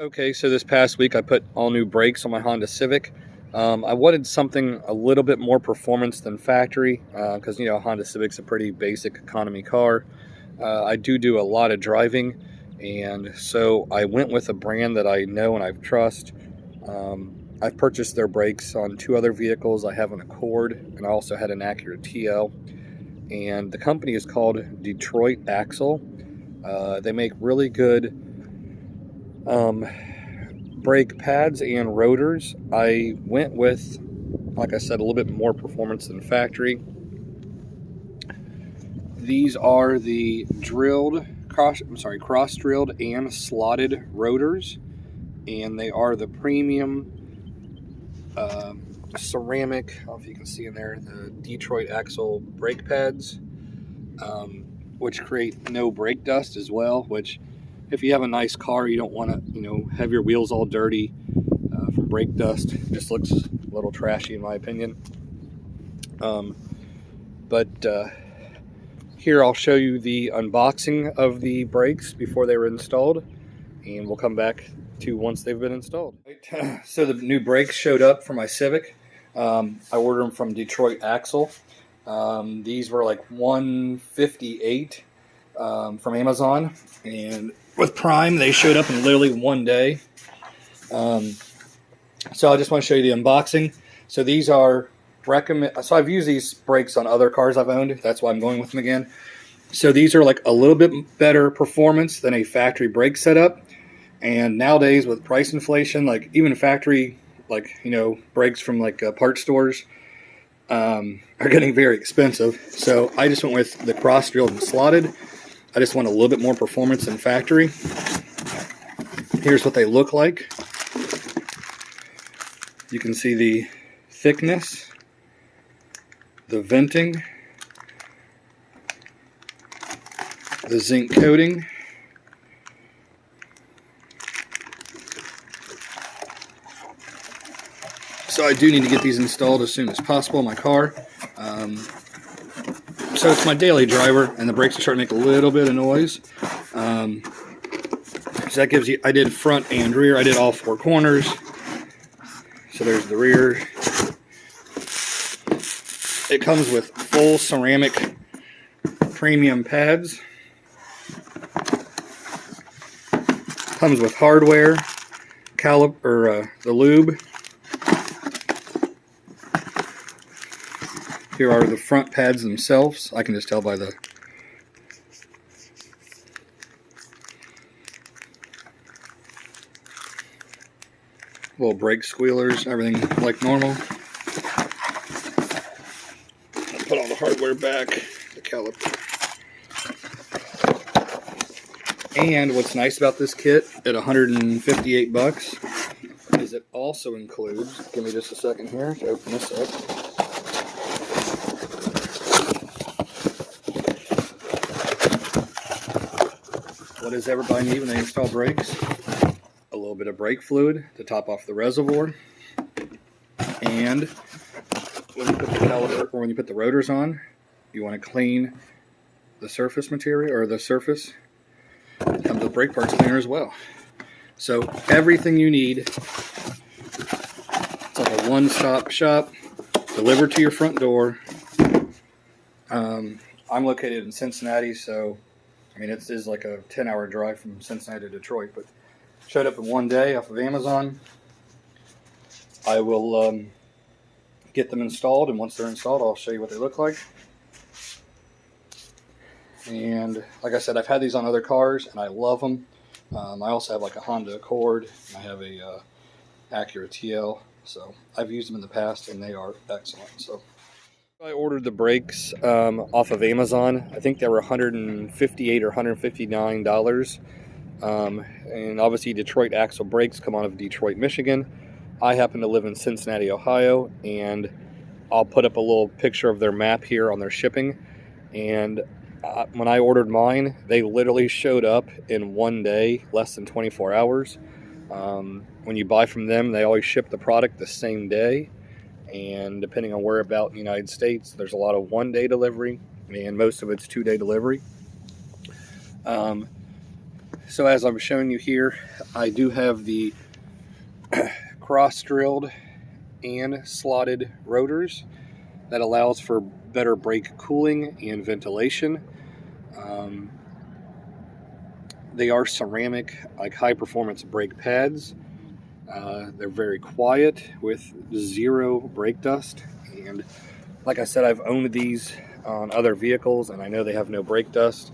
Okay, so this past week I put all new brakes on my Honda Civic. I wanted something a little bit more performance than factory because, Honda Civic's a pretty basic economy car. I do a lot of driving, and so I went with a brand that I know and I trust. I've purchased their brakes on two other vehicles. I have an Accord, and I also had an Acura TL. And the company is called Detroit Axle. They make really good brake pads and rotors. I went with, like I said, a little bit more performance than factory. These are the cross-drilled and slotted rotors, and they are the premium ceramic. I don't know if you can see in there, the Detroit Axle brake pads, which create no brake dust as well. Which, if you have a nice car, you don't want to, have your wheels all dirty from brake dust. It just looks a little trashy in my opinion. But here I'll show you the unboxing of the brakes before they were installed, and we'll come back to once they've been installed. So the new brakes showed up for my Civic. I ordered them from Detroit Axle. These were like $158 from Amazon, and with Prime they showed up in literally one day. So I just want to show you the unboxing. So these are so I've used these brakes on other cars I've owned. That's why I'm going with them again. So these are like a little bit better performance than a factory brake setup. And nowadays with price inflation, like even factory, brakes from part stores are getting very expensive. So I just went with the cross-drilled and slotted. I just want a little bit more performance than factory. Here's what they look like. You can see the thickness, the venting, the zinc coating, so I do need to get these installed as soon as possible in my car. So it's my daily driver, and the brakes are starting to make a little bit of noise. So that gives you, I did front and rear, I did all four corners. So there's the rear. It comes with full ceramic premium pads. Comes with hardware, the lube. Here are the front pads themselves. I can just tell by the little brake squealers, everything like normal. Put all the hardware back, the caliper. And what's nice about this kit at $158 is it also includes, give me just a second here to open this up. What does everybody need when they install brakes? A little bit of brake fluid to top off the reservoir. And when you put the caliper, or when you put the rotors on, you want to clean the surface material, or the surface. It comes with brake parts cleaner as well. So everything you need. It's like a one-stop shop, delivered to your front door. I'm located in Cincinnati, so it is like a 10-hour drive from Cincinnati to Detroit, but showed up in one day off of Amazon. I will get them installed, and once they're installed, I'll show you what they look like. And like I said, I've had these on other cars, and I love them. I also have like a Honda Accord, and I have a Acura TL, so I've used them in the past, and they are excellent. So I ordered the brakes off of Amazon. I think they were $158 or $159. And obviously Detroit Axle brakes come out of Detroit, Michigan. I happen to live in Cincinnati, Ohio, and I'll put up a little picture of their map here on their shipping. And when I ordered mine, they literally showed up in one day, less than 24 hours. When you buy from them, they always ship the product the same day. And depending on where about in the United States, there's a lot of one-day delivery, and most of it's two-day delivery. So as I'm showing you here, I do have the cross-drilled and slotted rotors that allows for better brake cooling and ventilation. They are ceramic, like high-performance brake pads. They're very quiet with zero brake dust, and like I said, I've owned these on other vehicles and I know they have no brake dust.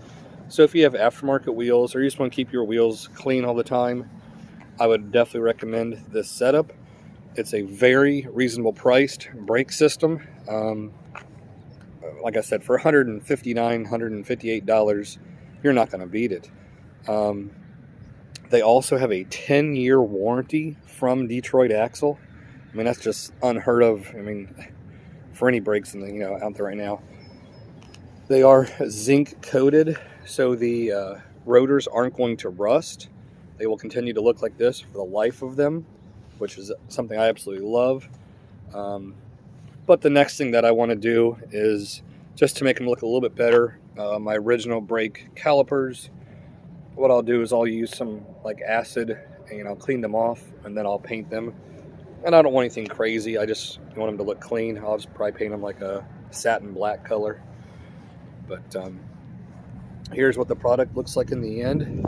So if you have aftermarket wheels or you just want to keep your wheels clean all the time, I would definitely recommend this setup. It's a very reasonable priced brake system. Like I said, for $159, $158, you're not going to beat it. They also have a 10-year warranty from Detroit Axle. I mean, that's just unheard of. I mean, for any brakes in the, out there right now. They are zinc coated, so the rotors aren't going to rust. They will continue to look like this for the life of them, which is something I absolutely love. But the next thing that I want to do is just to make them look a little bit better. My original brake calipers, what I'll do is I'll use some like acid and I'll clean them off and then I'll paint them. And I don't want anything crazy. I just want them to look clean. I'll just probably paint them like a satin black color. But here's what the product looks like in the end.